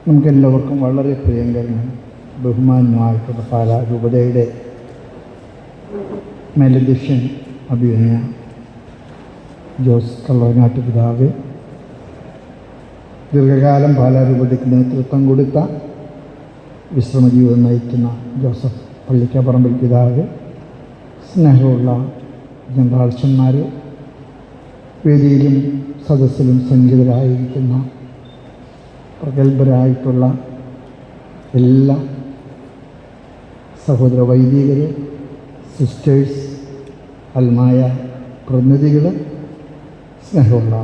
നമുക്കെല്ലാവർക്കും വളരെ പ്രിയങ്കരനും ബഹുമാന്യമായിട്ടുള്ള പാലാ രൂപതയുടെ മേലധ്യക്ഷൻ അഭിനയ ജോസ് കള്ളവനാട്ട് പിതാവ്, ദീർഘകാലം പാലാ രൂപതയ്ക്ക് നേതൃത്വം കൊടുത്ത വിശ്രമജീവിതം നയിക്കുന്ന ജോസഫ് പള്ളിക്കപ്പറമ്പിൽ പിതാവ്, സ്നേഹമുള്ള ജനറാൾച്ചന്മാർ, വേദിയിലും സദസ്സിലും സംഗീതരായിരിക്കുന്ന പ്രഗത്ഭരായിട്ടുള്ള എല്ലാ സഹോദര വൈദികർ, സിസ്റ്റേഴ്സ്, അൽമായ പ്രതിനിധികൾ, സ്നേഹമുള്ള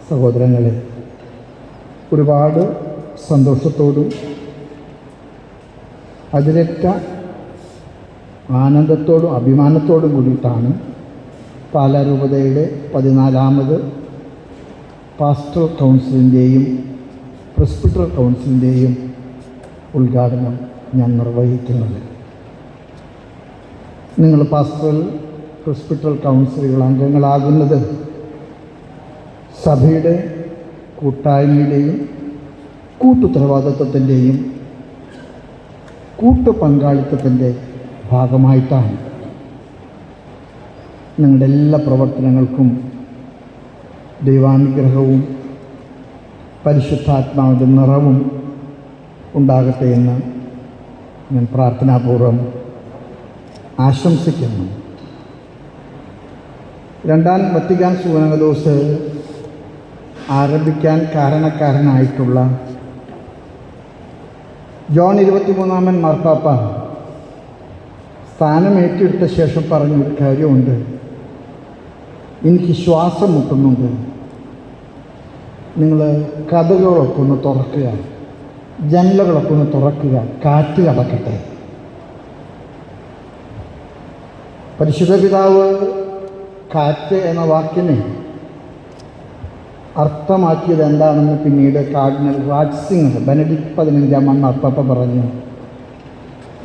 സഹോദരങ്ങളെ, ഒരുപാട് സന്തോഷത്തോടും അതിരറ്റ ആനന്ദത്തോടും അഭിമാനത്തോടും കൂടിയിട്ടാണ് പാലാ രൂപതയുടെ 14ാമത് പാസ്റ്ററൽ കൗൺസിലിൻ്റെയും പ്രെസ്ബിറ്ററൽ കൗൺസിലിൻ്റെയും ഉദ്ഘാടനം ഞാൻ നിർവഹിക്കുന്നത്. നിങ്ങൾ പാസ്റ്ററൽ പ്രെസ്ബിറ്ററൽ കൗൺസിലുകൾ അംഗങ്ങളാകുന്നത് സഭയുടെ കൂട്ടായ്മയുടെയും കൂട്ടുത്തരവാദിത്വത്തിൻ്റെയും കൂട്ടുപങ്കാളിത്തത്തിൻ്റെ ഭാഗമായിട്ടാണ്. നിങ്ങളുടെ എല്ലാ പ്രവർത്തനങ്ങൾക്കും ദൈവാനുഗ്രഹവും പരിശുദ്ധാത്മാവിൻ്റെ നിറവും ഉണ്ടാകട്ടെ എന്ന് ഞാൻ പ്രാർത്ഥനാപൂർവം ആശംസിക്കുന്നു. രണ്ടാം വത്തിക്കാൻ സുവർണദോസ് ആരംഭിക്കാൻ കാരണക്കാരനായിട്ടുള്ള ജോൺ 23-ാമൻ മാർപ്പാപ്പ സ്ഥാനമേറ്റെടുത്ത ശേഷം പറഞ്ഞൊരു കാര്യമുണ്ട്: എനിക്ക് ശ്വാസം മുട്ടുന്നുണ്ട്, നിങ്ങൾ കതകുകളൊക്കെ ഒന്ന് തുറക്കുക, ജനലുകളൊക്കെ ഒന്ന് തുറക്കുക, കാറ്റ് കടക്കട്ടെ. പരിശുദ്ധ പിതാവ് കാറ്റ് എന്ന വാക്കിനെ അർത്ഥമാക്കിയത് എന്താണെന്ന് പിന്നീട് കാർഡിനൽ റാറ്റ്സിംഗർ ബെനഡിക്ട് 15-ാം മാർപ്പാപ്പ പറഞ്ഞു,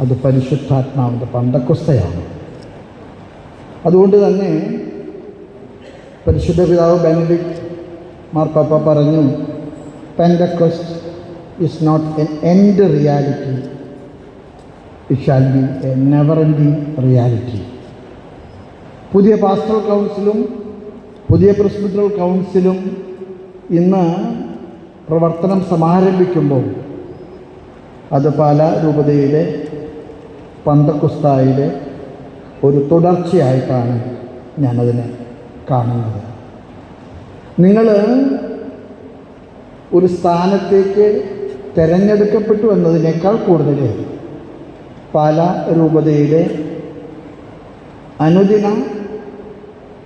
അത് പരിശുദ്ധാത്മാവിൻ്റെ പന്തക്കുസ്തയാണ്. അതുകൊണ്ട് തന്നെ പരിശുദ്ധ പിതാവ് ബെനഡിക്ട് മാർപ്പാപ്പ പറഞ്ഞു, Pentecost is not an end reality, it shall be a never ending reality. പുതിയ പാസ്റ്ററൽ കൗൺസിലും പുതിയ പ്രെസ്ബിറ്ററൽ കൗൺസിലും ഇന്ന് പ്രവർത്തനം സമാരംഭിക്കുമ്പോൾ അത് പാലാ രൂപതയുടെ പന്തക്കുസ്തായിലെ ഒരു തുടർച്ചയായിട്ടാണ് ഞാനതിനെ കാണുന്നത്. നിങ്ങൾ ഒരു സ്ഥാനത്തേക്ക് തിരഞ്ഞെടുക്കപ്പെട്ടു എന്നതിനേക്കാൾ കൂടുതൽ പാലാ രൂപതയിലെ അനുദിന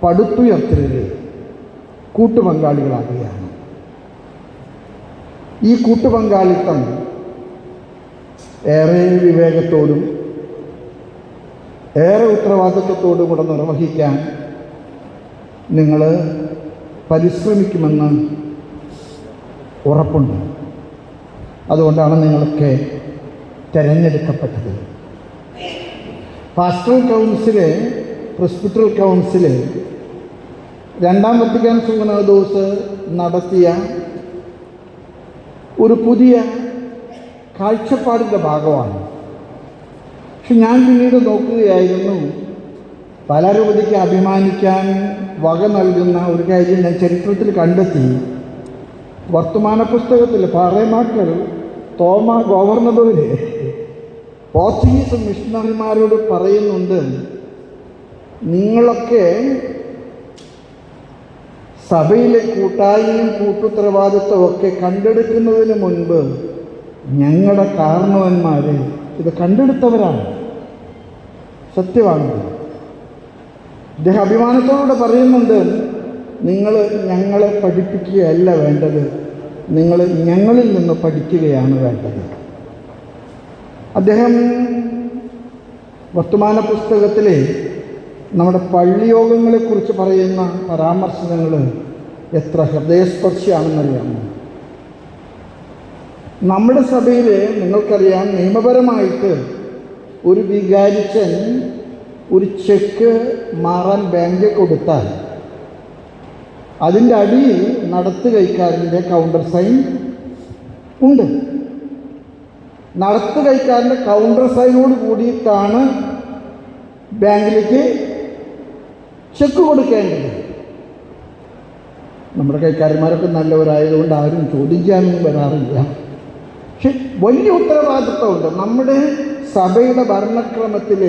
പടുത്തുയർത്തലിൽ കൂട്ടുപങ്കാളികളാകുകയാണ്. ഈ കൂട്ടുപങ്കാളിത്തം ഏറെ വിവേകത്തോടും ഏറെ ഉത്തരവാദിത്വത്തോടും കൂടെ നിർവഹിക്കാൻ നിങ്ങൾ പരിശ്രമിക്കുമെന്ന് ഉറപ്പുണ്ട്. അതുകൊണ്ടാണ് നിങ്ങളൊക്കെ തിരഞ്ഞെടുക്കപ്പെട്ടത്. പാസ്റ്ററൽ കൗൺസില്, പ്രെസ്ബിറ്ററൽ കൗൺസില് രണ്ടാം വത്തിക്കാൻ സുവർണദോസ് നടത്തിയ ഒരു പുതിയ കാഴ്ചപ്പാടിൻ്റെ ഭാഗമാണ്. പക്ഷെ ഞാൻ പിന്നീട് നോക്കുകയായിരുന്നു, പാലാ രൂപതയ്ക്ക് അഭിമാനിക്കാൻ വക നൽകുന്ന ഒരു കാര്യം ഞാൻ ചരിത്രത്തിൽ കണ്ടെത്തി. വർത്തമാന പുസ്തകത്തിൽ പാറേമാക്കൾ തോമ ഗവർണറോട് പോർച്ചുഗീസ് മിഷണറിമാരോട് പറയുന്നുണ്ട്, നിങ്ങളൊക്കെ സഭയിലെ കൂട്ടായ്മയും കൂട്ടുത്തരവാദിത്വമൊക്കെ കണ്ടെടുക്കുന്നതിന് മുൻപ് ഞങ്ങളുടെ കാരണവന്മാർ ഇത് കണ്ടെടുത്തവരാണ്. സത്യമാണത്. അദ്ദേഹം അഭിമാനത്തോടെ പറയുന്നുണ്ട്, നിങ്ങൾ ഞങ്ങളെ പഠിപ്പിക്കുകയല്ല വേണ്ടത്, നിങ്ങൾ ഞങ്ങളിൽ നിന്ന് പഠിക്കുകയാണ് വേണ്ടത്. അദ്ദേഹം വർത്തമാന പുസ്തകത്തിലെ നമ്മുടെ പള്ളിയോഗങ്ങളെക്കുറിച്ച് പറയുന്ന പരാമർശങ്ങൾ എത്ര ഹൃദയസ്പർശിയാണെന്നറിയാമോ? നമ്മുടെ സഭയിൽ നിങ്ങൾക്കറിയാം, നിയമപരമായിട്ട് ഒരു വികാരിച്ചൻ ഒരു ചെക്ക് മാറാൻ ബാങ്കിൽ കൊടുത്താൽ അതിൻ്റെ അടിയിൽ നടത്തുകൈക്കാരൻ്റെ കൗണ്ടർ സൈൻ ഉണ്ട്. നടത്തു കൈക്കാരൻ്റെ കൗണ്ടർ സൈനോട് കൂടിയിട്ടാണ് ബാങ്കിലേക്ക് ചെക്ക് കൊടുക്കേണ്ടത്. നമ്മുടെ കൈക്കാരന്മാരൊക്കെ നല്ലവരായതുകൊണ്ട് ആരും ചോദ്യം ചെയ്യാനൊന്നും വരാറില്ല. പക്ഷെ വലിയ ഉത്തരവാദിത്വമുണ്ട്. നമ്മുടെ സഭയുടെ ഭരണക്രമത്തിൽ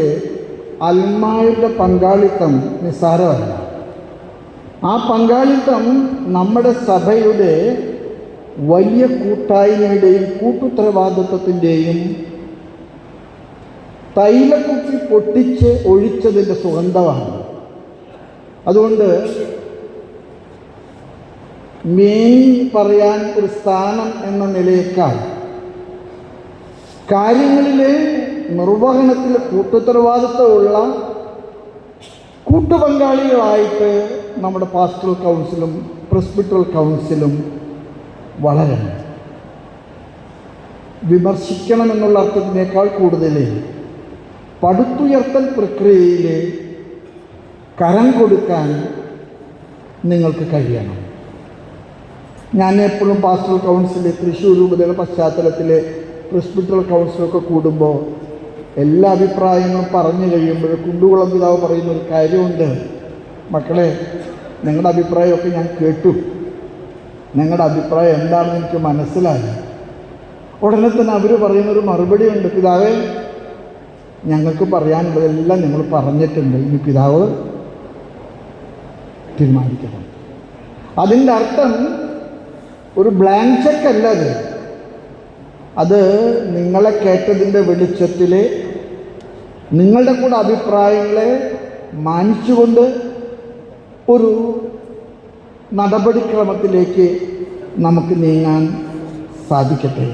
അൽമായുടെ പങ്കാളിത്തം നിസ്സാരമല്ല. ആ പങ്കാളിത്തം നമ്മുടെ സഭയുടെ വലിയ കൂട്ടായ്മയുടെയും കൂട്ടുത്തരവാദിത്വത്തിൻ്റെയും തൈലക്കുപ്പി പൊട്ടിച്ച് ഒഴിച്ചതിൻ്റെ സുഗന്ധമാണ്. അതുകൊണ്ട് മേനി പറയാൻ ഒരു സ്ഥാനം എന്ന നിലയേക്കാൾ കാര്യങ്ങളിലെ നിർവഹണത്തിൽ കൂട്ടുത്തരവാദിത്വമുള്ള കൂട്ടുപങ്കാളികളായിട്ട് നമ്മുടെ പാസ്റ്ററൽ കൗൺസിലും പ്രെസ്ബിറ്ററൽ കൗൺസിലും വളരണം. വിമർശിക്കണമെന്നുള്ള അർത്ഥത്തിനേക്കാൾ കൂടുതൽ പടുത്തുയർത്തൽ പ്രക്രിയയിൽ കരം കൊടുക്കാൻ നിങ്ങൾക്ക് കഴിയണം. ഞാൻ എപ്പോഴും പാസ്റ്ററൽ കൗൺസിൽ തൃശ്ശൂർ രൂപതയുടെ പശ്ചാത്തലത്തിൽ പ്രെസ്ബിറ്ററൽ കൗൺസിലൊക്കെ കൂടുമ്പോൾ എല്ലാ അഭിപ്രായങ്ങളും പറഞ്ഞു കഴിയുമ്പോൾ കുണ്ടുകുളം പിതാവ് പറയുന്നൊരു കാര്യമുണ്ട്. മക്കളെ, നിങ്ങളുടെ അഭിപ്രായമൊക്കെ ഞാൻ കേട്ടു, നിങ്ങളുടെ അഭിപ്രായം എന്താണെന്ന് എനിക്ക് മനസ്സിലായി. ഉടനെ തന്നെ അവർ പറയുന്നൊരു മറുപടി ഉണ്ട്, പിതാവേ ഞങ്ങൾക്ക് പറയാനുള്ളതെല്ലാം നിങ്ങൾ പറഞ്ഞിട്ടുണ്ട്, ഇനി പിതാവ് തീരുമാനിക്കണം. അതിൻ്റെ അർത്ഥം ഒരു ബ്ലാങ്ക് ചെക്ക് അല്ല അത് നിങ്ങളെ കേട്ടതിൻ്റെ വെളിച്ചത്തിൽ നിങ്ങളുടെ കൂടെ അഭിപ്രായങ്ങളെ മാനിച്ചുകൊണ്ട് ഒരു നടപടിക്രമത്തിലേക്ക് നമുക്ക് നീങ്ങാൻ സാധിക്കട്ടെ.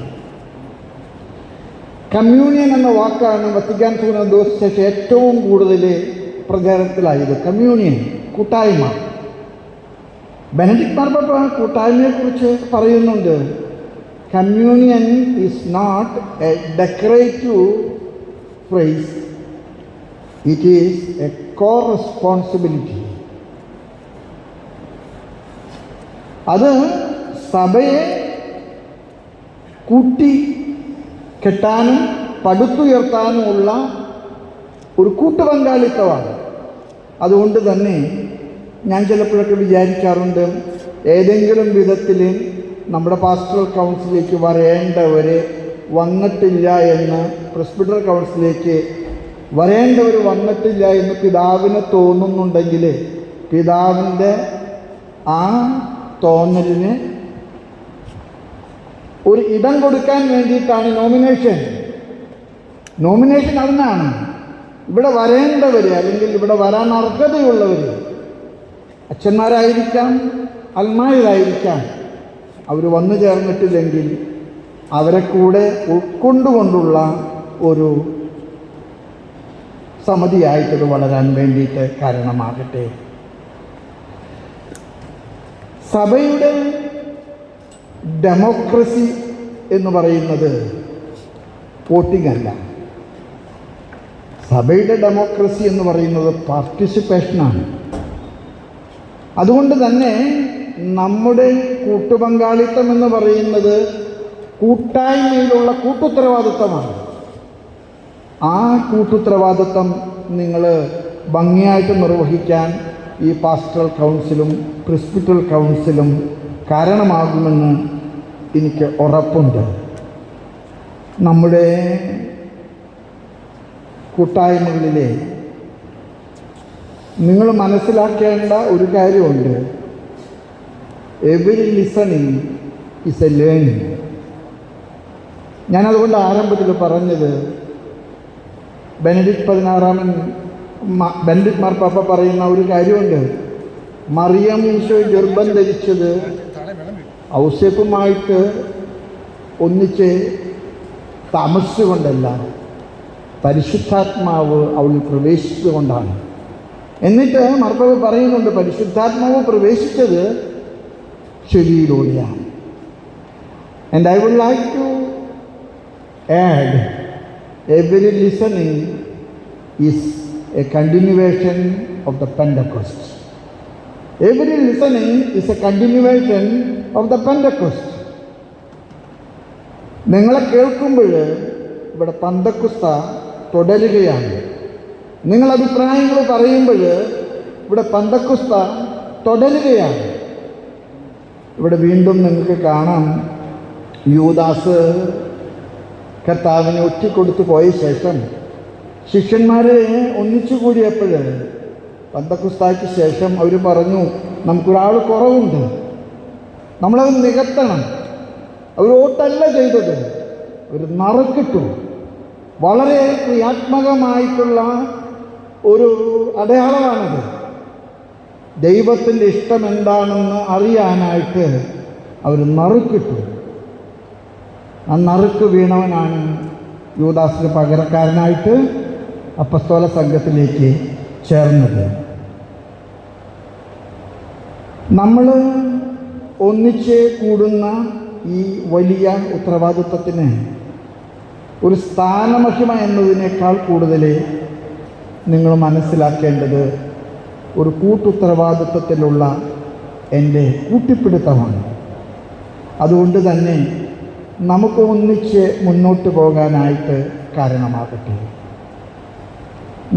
കമ്മ്യൂണിയൻ എന്ന വാക്കാണ് വത്തിക്കാൻ സുനദോസിന് ശേഷം ഏറ്റവും കൂടുതൽ പ്രചാരത്തിലായത്. കമ്മ്യൂണിയൻ, കൂട്ടായ്മ. ബെനഡിക്ട് മാർപ്പാപ്പ കൂട്ടായ്മയെക്കുറിച്ച് പറയുന്നുണ്ട്, communion is not a decorative phrase, it is a core responsibility. അത് സഭയെ കൂട്ടി കെട്ടാനും പടുത്തുയർത്താനുമുള്ള ഒരു കൂട്ടുപങ്കാളിത്തമാണ്. അതുകൊണ്ട് തന്നെ ഞാൻ ചിലപ്പോഴൊക്കെ വിചാരിക്കാറുണ്ട്, ഏതെങ്കിലും വിധത്തിൽ നമ്മുടെ പാസ്റ്ററൽ കൗൺസിലേക്ക് വരേണ്ടവർ വന്നിട്ടില്ല എന്ന്, പ്രെസ്ബിറ്ററൽ കൗൺസിലേക്ക് വരേണ്ടവർ വന്നിട്ടില്ല എന്ന് പിതാവിന് തോന്നുന്നുണ്ടെങ്കിൽ പിതാവിൻ്റെ ആ തോന്നലിന് ഒരു ഇടം കൊടുക്കാൻ വേണ്ടിയിട്ടാണ് നോമിനേഷൻ അതിനാണ്. ഇവിടെ വരേണ്ടവർ അല്ലെങ്കിൽ ഇവിടെ വരാൻ അർഹതയുള്ളവർ അച്ഛന്മാരായിരിക്കാം, അൽമായരായിരിക്കാം, അവർ വന്നു ചേർന്നിട്ടില്ലെങ്കിൽ അവരെ കൂടെ ഉൾക്കൊണ്ടുകൊണ്ടുള്ള ഒരു സമിതിയായിട്ടത് വളരാൻ വേണ്ടിയിട്ട് കാരണമാകട്ടെ. സഭയുടെ ഡെമോക്രസി എന്ന് പറയുന്നത് വോട്ടിംഗ് അല്ല. സഭയുടെ ഡെമോക്രസി എന്ന് പറയുന്നത് പാർട്ടിസിപ്പേഷനാണ്. അതുകൊണ്ട് തന്നെ നമ്മുടെ കൂട്ടുപങ്കാളിത്തം എന്ന് പറയുന്നത് കൂട്ടായ്മയിലുള്ള കൂട്ടുത്തരവാദിത്തമാണ്. ആ കൂട്ടുത്തരവാദിത്തം നിങ്ങൾ ഭംഗിയായിട്ട് നിർവഹിക്കാൻ ഈ പാസ്റ്ററൽ കൗൺസിലും പ്രെസ്ബിറ്ററൽ കൗൺസിലും കാരണമാകുമെന്ന് എനിക്ക് ഉറപ്പുണ്ട്. നമ്മുടെ കൂട്ടായ്മകളിലെ നിങ്ങൾ മനസ്സിലാക്കേണ്ട ഒരു കാര്യമുണ്ട്, every listening is a learning. ഞാനതുകൊണ്ട് ആരംഭത്തിൽ പറഞ്ഞത്, ബെനഡിക്ട് മാർപ്പാപ്പ പറയുന്ന ഒരു കാര്യമുണ്ട്, മറിയം ഈശോ ഗർഭം ധരിച്ചത് ഔസേപ്പുമായിട്ട് ഒന്നിച്ച് താമസിച്ചുകൊണ്ടല്ല, പരിശുദ്ധാത്മാവ് അവളിൽ പ്രവേശിച്ചുകൊണ്ടാണ്. എന്നിട്ട് മാർപ്പാപ്പ പറയുന്നുണ്ട്, പരിശുദ്ധാത്മാവ് പ്രവേശിച്ചത് ശരിയിലൂടെയാണ്. And I would like to add, every listening is a continuation of the Pentecost. Every listening is a continuation of the Pentecost. നിങ്ങളെ കേൾക്കുമ്പോൾ ഇവിടെ പന്തക്കുസ്ത തുടരുകയാണ്. നിങ്ങൾ അഭിപ്രായങ്ങൾ പറയുമ്പോൾ ഇവിടെ പന്തക്കുസ്ത തുടരുകയാണ്. ഇവിടെ വീണ്ടും നിങ്ങൾക്ക് കാണാം, യൂദാസ് കർത്താവിനെ ഒറ്റിക്കൊടുത്തു പോയ ശേഷം ശിഷ്യന്മാരെ ഒന്നിച്ചു കൂടിയപ്പോൾ പന്തക്കുസ്തായ്ക്ക് ശേഷം അവർ പറഞ്ഞു, നമുക്കൊരാൾ കുറവുണ്ട്, നമ്മളത് നികത്തണം. അവർ വോട്ടല്ല ചെയ്തത്, അവർ നറുക്കിട്ടു. വളരെ ക്രിയാത്മകമായിട്ടുള്ള ഒരു അടയാളമാണത്. ദൈവത്തിൻ്റെ ഇഷ്ടം എന്താണെന്ന് അറിയാനായിട്ട് അവർ നറുക്കിട്ടു. ആ നറുക്ക് വീണവനാണ് യൂദാസിന് പകരക്കാരനായിട്ട് അപ്പസ്തോല സംഘത്തിലേക്ക് ചേർന്നത്. നമ്മൾ ഒന്നിച്ച് കൂടുന്ന ഈ വലിയ ഉത്തരവാദിത്വത്തിന് ഒരു സ്ഥാനമഹിമ എന്നതിനേക്കാൾ കൂടുതൽ നിങ്ങൾ മനസ്സിലാക്കേണ്ടത് ഒരു കൂട്ടുത്തരവാദിത്വത്തിലുള്ള എൻ്റെ കൂട്ടിപ്പിടുത്തമാണ്. അതുകൊണ്ട് തന്നെ നമുക്ക് ഒന്നിച്ച് മുന്നോട്ട് പോകാനായിട്ട് കാരണമാകട്ടെ.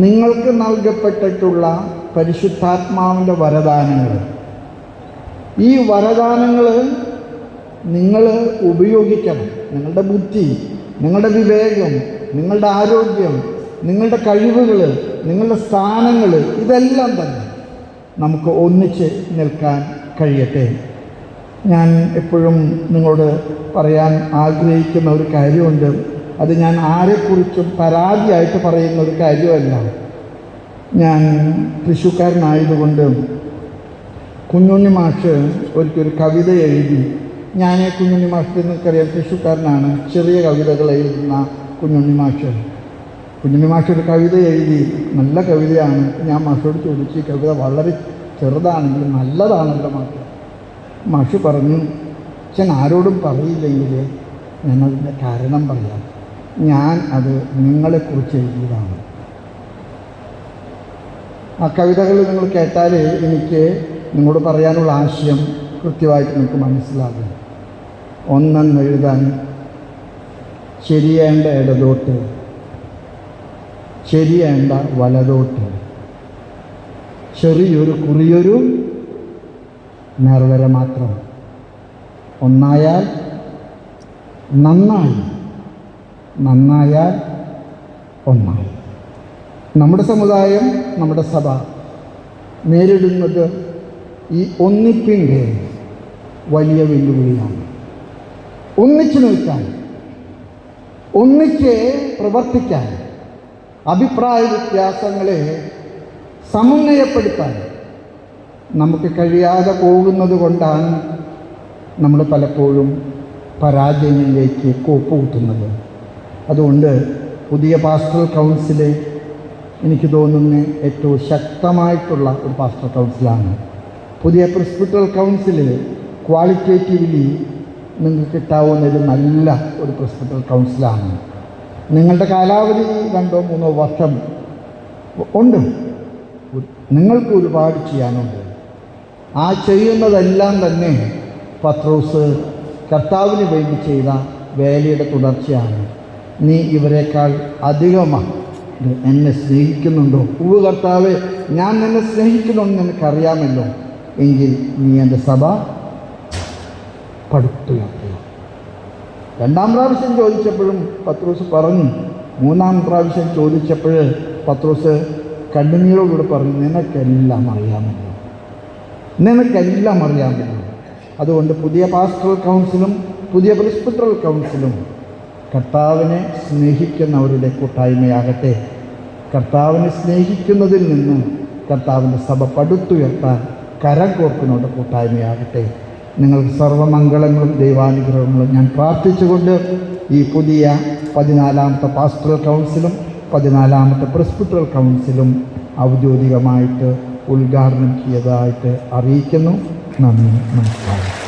നിങ്ങൾക്ക് നൽകപ്പെട്ടിട്ടുള്ള പരിശുദ്ധാത്മാവിൻ്റെ വരദാനങ്ങൾ, ഈ വരദാനങ്ങൾ നിങ്ങൾ ഉപയോഗിക്കണം. നിങ്ങളുടെ ബുദ്ധി, നിങ്ങളുടെ വിവേകം, നിങ്ങളുടെ ആരോഗ്യം, നിങ്ങളുടെ കഴിവുകൾ, നിങ്ങളുടെ സ്ഥാനങ്ങൾ, ഇതെല്ലാം തന്നെ നമുക്ക് ഒന്നിച്ച് നിൽക്കാൻ കഴിയട്ടെ. ഞാൻ എപ്പോഴും നിങ്ങളോട് പറയാൻ ആഗ്രഹിക്കുന്ന ഒരു കാര്യമുണ്ട്. അത് ഞാൻ ആരെക്കുറിച്ചും പരാതിയായിട്ട് പറയുന്ന ഒരു കാര്യമല്ല. ഞാൻ തൃശ്ശൂർക്കാരനായതുകൊണ്ട് കുഞ്ഞുണ്ണി മാഷ് ഒരിക്കലൊരു കവിത എഴുതി. ഞാൻ കുഞ്ഞുണ്ണി മാഷ് നിങ്ങൾക്കറിയാം, തൃശ്ശൂർക്കാരനാണ്, ചെറിയ കവിതകൾ എഴുതുന്ന കുഞ്ഞുണ്ണി മാഷ്. കുഞ്ഞുണ്ണി മാഷ് ഒരു കവിത എഴുതി, നല്ല കവിതയാണ്. ഞാൻ മാഷോട് ചോദിച്ചു, ഈ കവിത വളരെ ചെറുതാണെങ്കിലും നല്ലതാണല്ലോ മാഷ്. മാഷ് പറഞ്ഞു, അച്ഛൻ ആരോടും പറയില്ലെങ്കിൽ ഞാനതിൻ്റെ കാരണം പറയാം. ഞാൻ അത് നിങ്ങളെക്കുറിച്ച് എഴുതിയതാണ്. ആ കവിതകൾ നിങ്ങൾ കേട്ടാൽ എനിക്ക് നിങ്ങളോട് പറയാനുള്ള ആശയം കൃത്യമായിട്ട് നിങ്ങൾക്ക് മനസ്സിലാകും. ഒന്നെന്നെഴുതാൻ ശരിയേണ്ട ഇടതോട്ട്, ശരിയേണ്ട വലതോട്ട്, ചെറിയൊരു കുറിയൊരു നേർവര മാത്രം. ഒന്നായാൽ നന്നായി, നന്നായാൽ ഒന്നായി. നമ്മുടെ സമുദായം, നമ്മുടെ സഭ നേരിടുന്നത് ഈ ഒന്നിപ്പിൻ്റെ വലിയ വെല്ലുവിളിയാണ്. ഒന്നിച്ചു നിൽക്കാൻ, ഒന്നിച്ച് പ്രവർത്തിക്കാൻ, അഭിപ്രായ വ്യത്യാസങ്ങളെ സമന്വയപ്പെടുത്താൻ നമുക്ക് കഴിയാതെ പോകുന്നത് കൊണ്ടാണ് നമ്മൾ പലപ്പോഴും പരാജയങ്ങളിലേക്ക് കോപ്പുകൂട്ടുന്നത്. അതുകൊണ്ട് പുതിയ പാസ്റ്ററൽ കൗൺസിൽ എനിക്ക് തോന്നുന്ന ഏറ്റവും ശക്തമായിട്ടുള്ള ഒരു പാസ്റ്ററൽ കൗൺസിലാണ്. പുതിയ പ്രിസ്പിറ്റൽ കൗൺസിൽ ക്വാളിറ്റേറ്റീവ്ലി നിങ്ങൾക്ക് കിട്ടാവുന്ന ഒരു നല്ല ഒരു പ്രിസ്പിറ്റൽ കൗൺസിലാണ്. നിങ്ങളുടെ കാലാവധി 2-3 വർഷം ഉണ്ട്. നിങ്ങൾക്ക് ഒരുപാട് ചെയ്യാനുണ്ട്. ആ ചെയ്യുന്നതെല്ലാം തന്നെ പത്രോസ് കർത്താവിന് വേണ്ടി ചെയ്ത വേലയുടെ തുടർച്ചയാണ്. നീ ഇവരെക്കാൾ അധികമാണ് എന്നെ സ്നേഹിക്കുന്നുണ്ടോ? ഉവ്വ് കർത്താവേ, ഞാൻ നിന്നെ സ്നേഹിക്കുന്നുണ്ടെന്ന് നിനക്കറിയാമല്ലോ. എങ്കിൽ നീ എൻ്റെ സഭ പടുത്തുയർത്തുക. 2-ാം പ്രാവശ്യം ചോദിച്ചപ്പോഴും പത്രോസ് പറഞ്ഞു. 3-ാം പ്രാവശ്യം ചോദിച്ചപ്പോൾ പത്രോസ് കണ്ണുനീരോടുകൂടെ പറഞ്ഞു, നിനക്കെല്ലാം അറിയാമല്ലോ, നിനക്കെല്ലാം അറിയാമല്ലോ. അതുകൊണ്ട് പുതിയ പാസ്റ്ററൽ കൗൺസിലും പുതിയ പ്രിസ്പിറ്റൽ കൗൺസിലും കർത്താവിനെ സ്നേഹിക്കുന്നവരുടെ കൂട്ടായ്മയാകട്ടെ. കർത്താവിനെ സ്നേഹിക്കുന്നതിൽ നിന്ന് കർത്താവിൻ്റെ സഭ പടുത്തുയർത്താൻ കരം കോർക്കുന്നവരുടെ കൂട്ടായ്മയാകട്ടെ. നിങ്ങൾക്ക് സർവ്വമംഗളങ്ങളും ദൈവാനുഗ്രഹങ്ങളും ഞാൻ പ്രാർത്ഥിച്ചുകൊണ്ട് ഈ പുതിയ 14-ാമത്തെ പാസ്റ്ററൽ കൗൺസിലും 14-ാമത്തെ പ്രിസ്പിറ്റൽ കൗൺസിലും ഔദ്യോഗികമായിട്ട് ഉദ്ഘാടനം ചെയ്തതായിട്ട് അറിയിക്കുന്നു. നന്ദി, നമസ്കാരം.